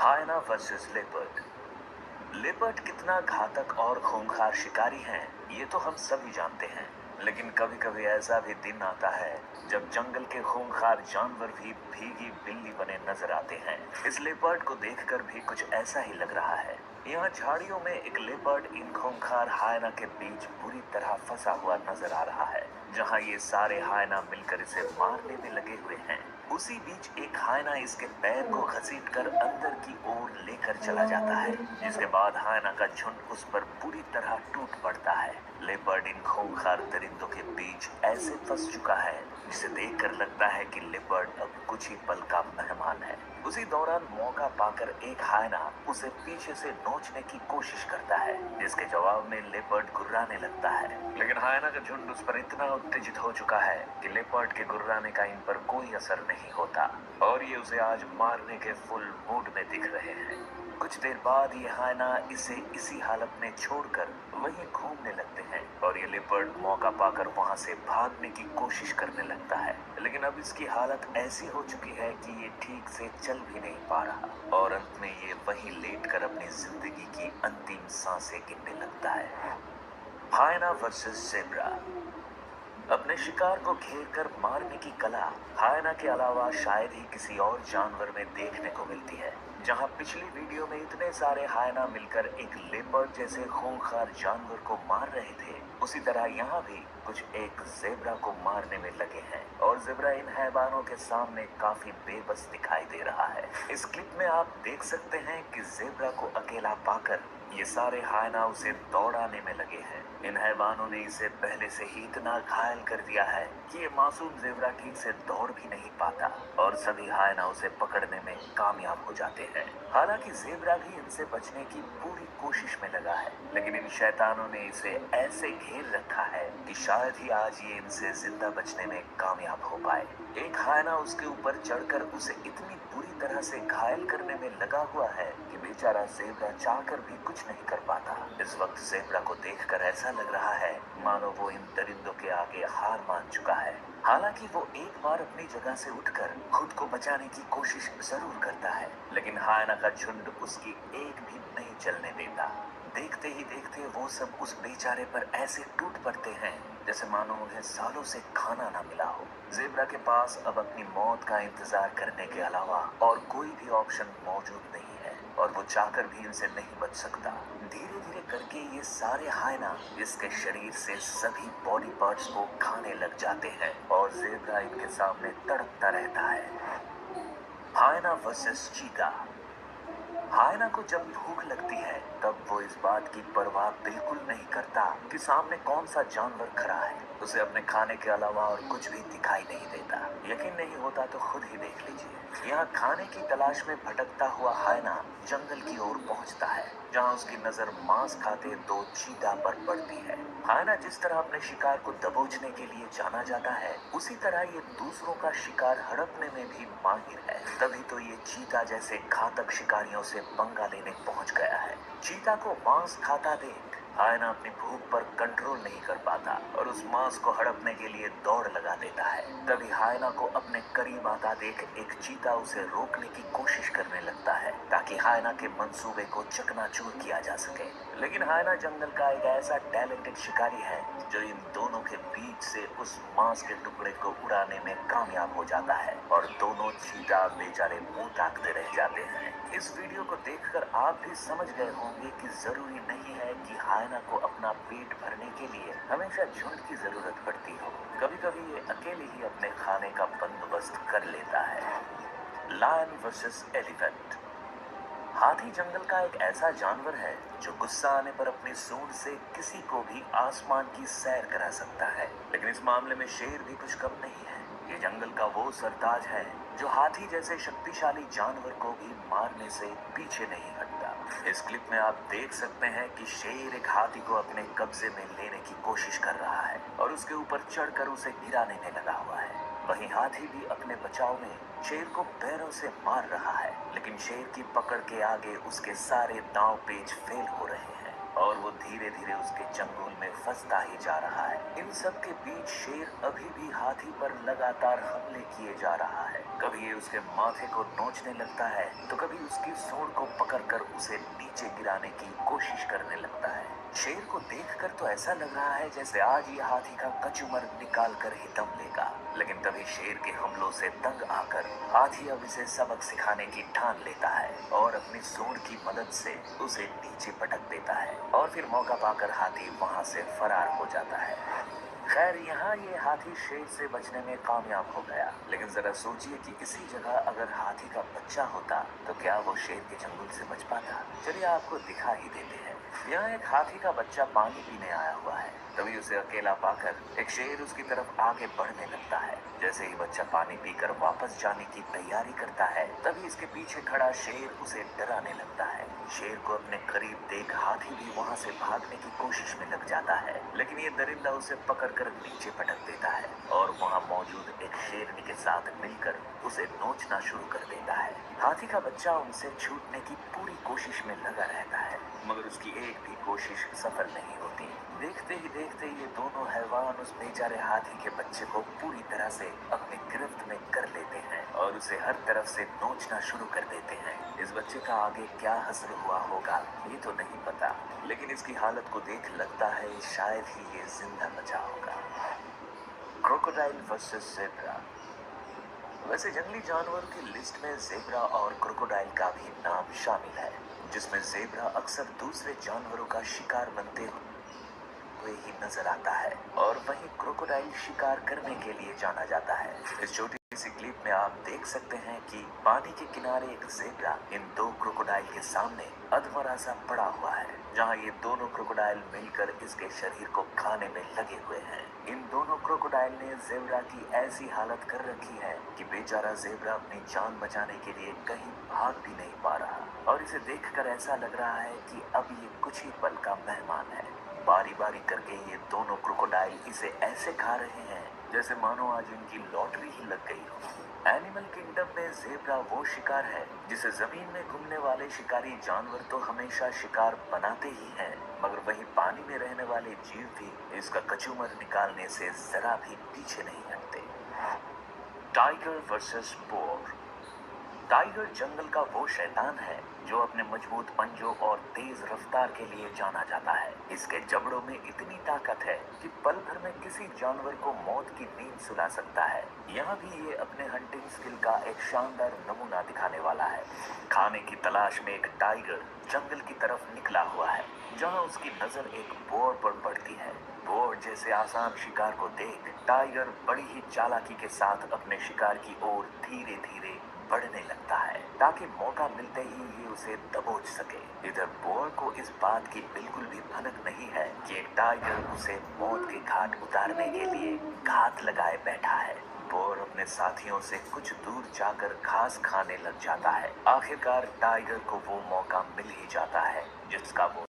हायना versus leopard. Leopard कितना घातक और खूंखार शिकारी है ये तो हम सभी जानते हैं। लेकिन कभी कभी ऐसा भी दिन आता है जब जंगल के खूंखार जानवर भी भीगी बिल्ली बने नजर आते हैं। इस लेपर्ड को देखकर भी कुछ ऐसा ही लग रहा है। यहाँ झाड़ियों में एक लेपर्ड इन खूंखार हायना के बीच बुरी तरह फंसा हुआ नजर आ रहा है, जहाँ ये सारे हायना मिलकर इसे मारने में लगे हुए हैं। उसी बीच एक हायना इसके पैर को घसीटकर अंदर की ओर लेकर चला जाता है, जिसके बाद हायना का झुंड उस पर पूरी तरह टूट पड़ता है। लेपर्ड इन खूंखार दरिंदों के बीच ऐसे फंस चुका है जिसे देखकर लगता है कि लेपर्ड अब कुछ ही पल का मेहमान है। उसी दौरान मौका पाकर एक हायना उसे पीछे से नोचने की कोशिश करता है, जिसके जवाब में लेपर्ड गुर्राने लगता है। लेकिन हायना का झुंड उस पर इतना उत्तेजित हो चुका है कि लेपर्ड के गुर्राने का इन पर कोई असर नहीं होता और ये उसे आज मारने के फुल मूड में दिख रहे हैं। कुछ देर बाद ये हायना इसे इसी हालत में छोड़कर वहीं घूमने लगते हैं और ये लेपर्ड मौका पाकर वहां से भागने की कोशिश करने लगता है। लेकिन अब इसकी हालत ऐसी हो चुकी है कि ये ठीक से चल भी नहीं पा रहा और अंत में ये वहीं लेटकर अपनी जिंदगी की अंतिम सांसें गिनने लगता है। हायना वर्सेस जेब्रा। अपने शिकार को घेर कर मारने की कला हायना के अलावा शायद ही किसी और जानवर में देखने को मिलती है। जहां पिछली वीडियो में इतने सारे हायना मिलकर एक लेपर्ड जैसे खूंखार जानवर को मार रहे थे, उसी तरह यहाँ भी कुछ एक जेब्रा को मारने में लगे हैं और जेब्रा इन हैवानों के सामने काफी बेबस दिखाई दे रहा है। इस क्लिप में आप देख सकते हैं कि जेब्रा को अकेला पाकर ये सारे हायना उसे दौड़ाने में लगे हैं। इन हैवानों ने इसे पहले से ही इतना घायल कर दिया है कि ये मासूम जेब्रा ठीक से दौड़ भी नहीं पाता और सभी हायना उसे पकड़ने में कामयाब हो जाते हैं। हालांकि जेब्रा भी इनसे बचने की पूरी कोशिश में लगा है, लेकिन इन शैतानों ने इसे ऐसे घेर रखा है कि शायद ही आज ये इनसे जिंदा बचने में कामयाब हो पाए। एक हायना उसके ऊपर चढ़कर उसे इतनी बुरी तरह से घायल करने में लगा हुआ है कि बेचारा जेब्रा चाहकर भी कुछ नहीं कर पाता। इस वक्त जेब्रा को देखकर ऐसा लग रहा है मानो वो इन दरिंदों के आगे हार मान चुका है। हालांकि वो एक बार अपनी जगह से उठकर खुद को बचाने की कोशिश जरूर करता है, लेकिन हायना का झुंड उसकी एक भी नहीं चलने देता। देखते ही देखते वो सब उस बेचारे पर ऐसे टूट पड़ते हैं जैसे मानो उन्हें सालों से खाना ना मिला हो। जेब्रा के पास अब अपनी मौत का इंतजार करने के अलावा और कोई भी ऑप्शन मौजूद नहीं है और वो चाहकर भी इनसे नहीं बच सकता। धीरे धीरे करके ये सारे हायना इसके शरीर से सभी बॉडी पार्ट्स को खाने लग जाते हैं और जेब्रा इनके सामने तड़पता रहता है। हायना वर्सेस चीता। हायना को जब भूख लगती है तब वो इस बात की परवाह बिल्कुल नहीं करता कि सामने कौन सा जानवर खड़ा है। उसे अपने खाने के अलावा और कुछ भी दिखाई नहीं देता। यकीन नहीं होता तो खुद ही देख लीजिए। यहाँ खाने की तलाश में भटकता हुआ हायना जंगल की ओर पहुंचता है, जहाँ उसकी नजर मांस खाते दो चीता पर पड़ती है। हायना जिस तरह अपने शिकार को दबोचने के लिए जाना जाता है, उसी तरह ये दूसरों का शिकार हड़पने में भी माहिर है। तभी तो ये चीता जैसे घातक शिकारियों से पंगा लेने पहुंच गया है। चीता को मांस खाता देख हायना अपनी भूख पर कंट्रोल नहीं कर पाता और उस मांस को हड़पने के लिए दौड़ लगा देता है। तभी हायना को अपने करीब आता देख एक चीता उसे रोकने की कोशिश करने लगता है ताकि हायना के मंसूबे को चकनाचूर किया जा सके। लेकिन हायना जंगल का एक ऐसा टैलेंटेड शिकारी है जो इन दोनों के बीच से उस मांस के टुकड़े को उड़ाने में कामयाब हो जाता है और दोनों चीता बेचारे मुंह ताकते रह जाते हैं। इस वीडियो को देखकर आप भी समझ गए होंगे कि जरूरी नहीं है कि हायना को अपना पेट भरने के लिए हमेशा झुंड की जरूरत पड़ती हो। कभी कभी ये अकेले ही अपने खाने का बंदोबस्त कर लेता है। Lion versus elephant. हाथी जंगल का एक ऐसा जानवर है जो गुस्सा आने पर अपनी सूंड से किसी को भी आसमान की सैर करा सकता है, लेकिन इस मामले में शेर भी कुछ कम नहीं है। ये जंगल का वो सरताज है जो हाथी जैसे शक्तिशाली जानवर को भी मारने से पीछे नहीं हटता। इस क्लिप में आप देख सकते हैं कि शेर एक हाथी को अपने कब्जे में लेने की कोशिश कर रहा है और उसके ऊपर चढ़कर उसे गिराने में लगा हुआ है। वहीं हाथी भी अपने बचाव में शेर को पैरों से मार रहा है, लेकिन शेर की पकड़ के आगे उसके सारे दांव पेच फेल हो रहे हैं और वो धीरे धीरे उसके चंगुल में फंसता ही जा रहा है। इन सब के बीच शेर अभी भी हाथी पर लगातार हमले किए जा रहा है। कभी ये उसके माथे को नोचने लगता है तो कभी उसकी सूंड को पकड़कर उसे नीचे गिराने की कोशिश करने लगता है। शेर को देखकर तो ऐसा लग रहा है जैसे आज ये हाथी का कचूमर निकाल कर ही दम लेगा। लेकिन तभी शेर के हमलों से तंग आकर हाथी अब इसे सबक सिखाने की ठान लेता है और अपनी सूंड की मदद से उसे नीचे पटक देता है और फिर मौका पाकर हाथी वहां से फरार हो जाता है। खैर यहाँ ये हाथी शेर से बचने में कामयाब हो गया। लेकिन जरा सोचिए कि इसी जगह अगर हाथी का बच्चा होता तो क्या वो शेर के चंगुल से बच पाता? चलिए आपको दिखा ही देते हैं। यहाँ एक हाथी का बच्चा पानी पीने आया हुआ है। तभी उसे अकेला पाकर एक शेर उसकी तरफ आगे बढ़ने लगता है। जैसे ही बच्चा पानी पीकर वापस जाने की तैयारी करता है तभी इसके पीछे खड़ा शेर उसे डराने लगता है। शेर को अपने करीब देख हाथी भी वहां से भागने की कोशिश में लग जाता है, लेकिन ये दरिंदा उसे पकड़कर नीचे पटक देता है और वहां मौजूद एक शेरनी के साथ मिलकर उसे नोचना शुरू कर देता है। हाथी का बच्चा उनसे छूटने की पूरी कोशिश में लगा रहता है, मगर उसकी एक भी कोशिश सफल नहीं होती। देखते ही देखते ये दोनों हैवान उस बेचारे हाथी के बच्चे को पूरी तरह से अपनी गिरफ्त में कर लेते हैं और उसे हर तरफ से नोचना शुरू कर देते हैं। इस बच्चे का आगे क्या हश्र हुआ होगा ये तो नहीं पता, लेकिन इसकी हालत को देख लगता है शायद ही ये जिंदा बचा होगा। Crocodile versus zebra. वैसे जंगली जानवरों की लिस्ट में ज़ेब्रा और क्रोकोडाइल का भी नाम शामिल है, जिसमें ज़ेब्रा अक्सर दूसरे जानवरों का शिकार बनते हुए ही नजर आता है और वहीं क्रोकोडाइल शिकार करने के लिए जाना जाता है। इस छोटी सी क्लिप में आप देख सकते हैं कि पानी के किनारे एक ज़ेब्रा इन दो क्रोकोडाइल के सामने अधमरा सा पड़ा हुआ है, जहां ये दोनों क्रोकोडाइल मिलकर इसके शरीर को खाने में लगे हुए हैं। इन दोनों क्रोकोडाइल ने ज़ेब्रा की ऐसी हालत कर रखी है कि बेचारा ज़ेब्रा अपनी जान बचाने के लिए कहीं भाग भी नहीं पा रहा और इसे देखकर ऐसा लग रहा है कि अब ये कुछ ही पल का मेहमान है। बारी बारी करके ये दोनों क्रोकोडाइल इसे ऐसे खा रहे हैं जैसे मानो आज इनकी लॉटरी ही लग गई हो। एनिमल किंगडम में ज़ेब्रा वो शिकार है जिसे जमीन में घूमने वाले शिकारी जानवर तो हमेशा शिकार बनाते ही हैं, मगर वहीं पानी में रहने वाले जीव भी इसका कचूमर निकालने से जरा भी पीछे नहीं हटते। Tiger versus bore. टाइगर जंगल का वो शैतान है जो अपने मजबूत पंजों और तेज रफ्तार के लिए जाना जाता है। इसके जबड़ों में इतनी ताकत है कि पल भर में किसी जानवर को मौत की नींद सुला सकता है। यहाँ भी ये अपने हंटिंग स्किल का एक शानदार नमूना दिखाने वाला है। खाने की तलाश में एक टाइगर जंगल की तरफ निकला हुआ है, जहाँ उसकी नजर एक बोर पर पड़ती है। बोर जैसे आसान शिकार को देख टाइगर बड़ी ही चालाकी के साथ अपने शिकार की ओर धीरे धीरे बढ़ने लगता है ताकि मौका मिलते ही ये उसे दबोच सके। इधर बोर को इस बात की बिल्कुल भी भनक नहीं है कि एक टाइगर उसे मौत के घाट उतारने के लिए घात लगाए बैठा है। बोर अपने साथियों से कुछ दूर जाकर घास खाने लग जाता है। आखिरकार टाइगर को वो मौका मिल ही जाता है जिसका वो